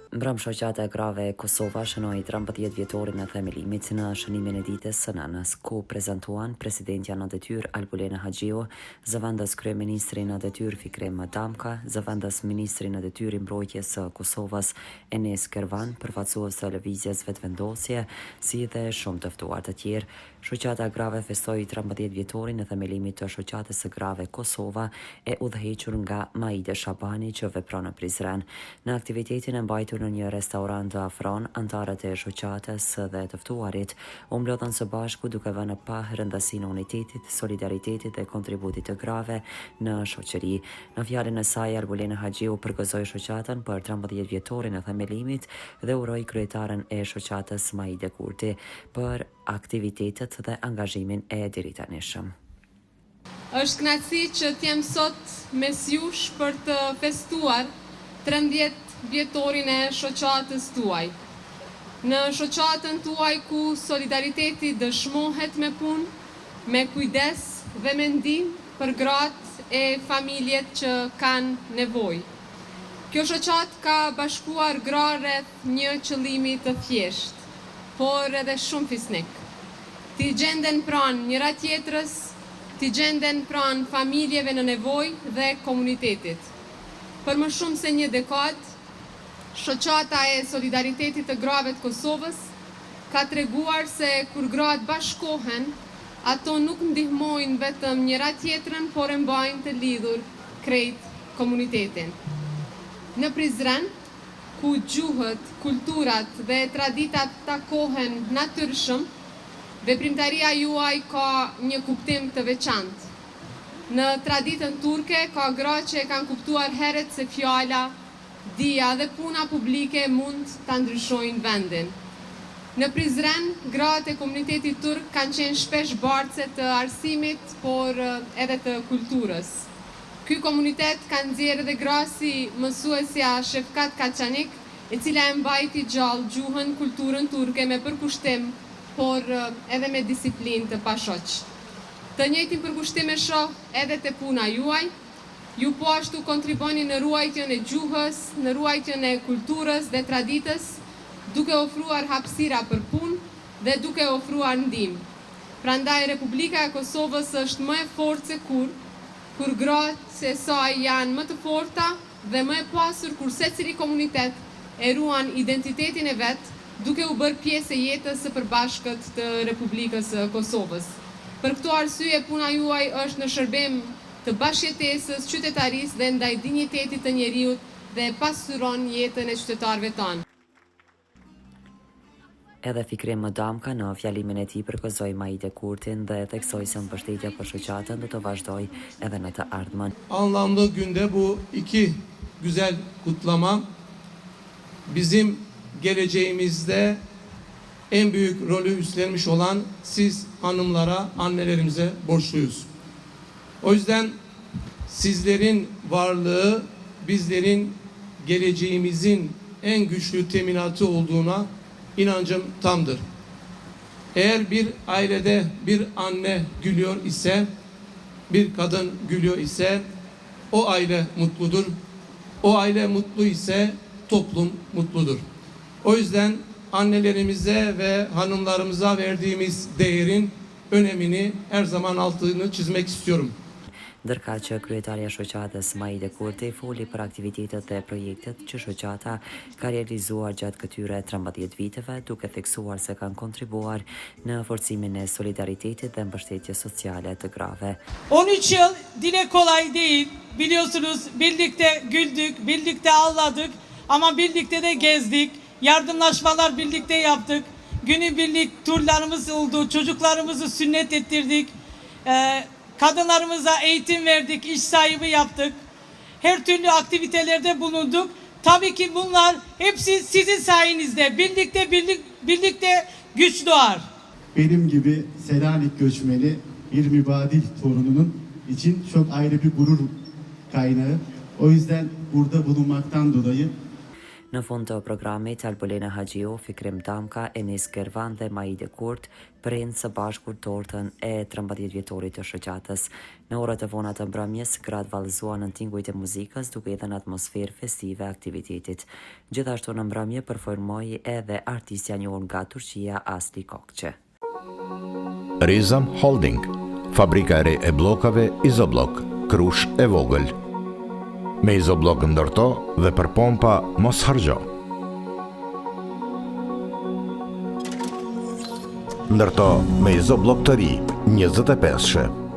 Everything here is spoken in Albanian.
Mbrëm shoqata e grave e Kosova shënoi 13 vjetorin e themelimit në shënimin e ditës së nënës, ku prezantuan presidentja në detyrë Albulena Haxhiu, zëvendës kryeministri në detyrë Fikrim Damka, zëvendës ministri në detyrë i mbrojtjes së Kosovës Enes Kervan, përfaqësues të lëvizjes vetëvendosje, si dhe shumë të ftuar të tjerë. Shoqata e grave festoi 13 vjetorin e themelimit të shoqatës së grave Kosova e udhëhequr nga Maide Shabani që vepron në Prizren. Në aktivitetin e mbajtur në një restorant të afron, antarët e shoqatës dhe të ftuarit u mblodhen së bashku duke vënë pa rëndësinë e unitetit, solidaritetit dhe kontributit të grave në shoqëri. Në fjalën e saj, Albulena Haxhiu përgëzoi shoqatën për 13 vjetorin e themelimit dhe uroi kryetaren e shoqatës Maide Kurti për aktivitetet dhe angazhimin e deritanishëm. Është kënaqësi që t'jem sot mes jush për të festuar 13 vjetorin e shoqatës tuaj. Në shoqatën tuaj ku solidariteti dëshmohet me punë, me kujdes dhe me ndihmë për gratë e familjet që kanë nevojë. Kjo shoqatë ka bashkuar gra rreth një qëllimi të thjeshtë, por edhe shumë fisnik. T'i gjenden pranë njëra tjetrës, t'i gjenden pranë familjeve në nevojë dhe komunitetit. Për më shumë se një dekadë, shoqata e solidaritetit të grave të Kosovës ka treguar se kur gratë bashkohen, ato nuk ndihmojnë vetëm njëra tjetrën, por e mbajnë të lidhur krejt komunitetin. Në Prizren, ku gjuhët, kulturat dhe traditat takohen natyrshëm, veprimtaria juaj ka një kuptim të veçantë. Në traditën turke ka gra që e kanë kuptuar herët se fjala, dia dhe puna publike mund të ndryshojnë vendin. Në Prizren, gratë e komunitetit turk kanë qenë shpesh bartëse të arsimit, por edhe të kulturës. Ky komunitet ka nxjerrë dhe gra si mësuesja Shefkat Kaçanik, e cila e mbajti gjallë gjuhën, kulturën turke me përkushtim, por edhe me disiplinë të pashoq. Të njëjtin përkushtim e shoh edhe te puna juaj. Ju po ashtu kontriboni në ruajtjen e gjuhës, në ruajtjen e kulturës dhe traditës, duke ofruar hapësira për punë dhe duke ofruar ndihmë. Prandaj Republika e Kosovës është më e fortë se kur gratë e saj janë më të forta dhe më e pasur kur secili komunitet e ruan identitetin e vet, duke u bërë pjesë e jetës së përbashkët të Republikës së Kosovës. Për këto arsye, puna juaj është në shërbim të bashkëjetesës, qytetarisë dhe ndaj dinjitetit të njeriut dhe pasuron jetën e qytetarëve tanë. Edhe Fikrim Damka në fjalimin e tij përgëzoi Maide Kurtin dhe theksoi se mbështetja për shoqatën do të vazhdojë edhe në të ardhmen. Anlamlı günde bu iki güzel kutlama bizim geleceğimizde en büyük rolü üstlenmiş olan siz hanımlara, annelerimize borçluyuz. O yüzden sizlerin varlığı bizlerin geleceğimizin en güçlü teminatı olduğuna inancım tamdır. Eğer bir ailede bir anne gülüyor ise, bir kadın gülüyor ise o aile mutludur. O aile mutlu ise toplum mutludur. O yüzden annelerimize ve hanımlarımıza verdiğimiz değerin önemini her zaman altını çizmek istiyorum. Ndërka që kryetarja shoqatës Maide Kurti foli për aktivitetet dhe projektet që shoqata ka realizuar gjatë këtyre 13 viteve, duke theksuar se kanë kontribuar në forcimin e solidaritetit dhe mbështetjes sociale të grave. 13 yıl dile kolay değil. Biliyorsunuz birlikte güldük, birlikte ağladık ama birlikte de gezdik. Yardımlaşmalar birlikte yaptık. Günübirlik turlarımız oldu. Çocuklarımızı sünnet ettirdik. Kadınlarımıza eğitim verdik, iş sahibi yaptık. Her türlü aktivitelerde bulunduk. Tabii ki bunlar hepsi sizin sayenizde. Birlikte güç doğar. Benim gibi Selanik göçmeni bir mübadil torununun için çok ayrı bir gurur kaynağı. O yüzden burada bulunmaktan dolayı Në fund të programit, Albulena Haxhiu, Fikrim Damka, Enis Kervan dhe Maide Kurt prind së bashku tortën e 13 vjetorit të shoqatës. Në orët e vona të mbrëmjes, gratë vallëzuan në tingujt e muzikës duke dhënë atmosferë festive aktivitetit. Gjithashtu në mbrëmje përformoi edhe artistja e njohur nga Turqia Asli Kokçe. Rizam Holding, fabrika e re e bllokave Izoblok, Krush e vogël. Me Izoblok ndërto dhe për pompa mos harxho. Ndërto me Izoblok të ri, 25-she.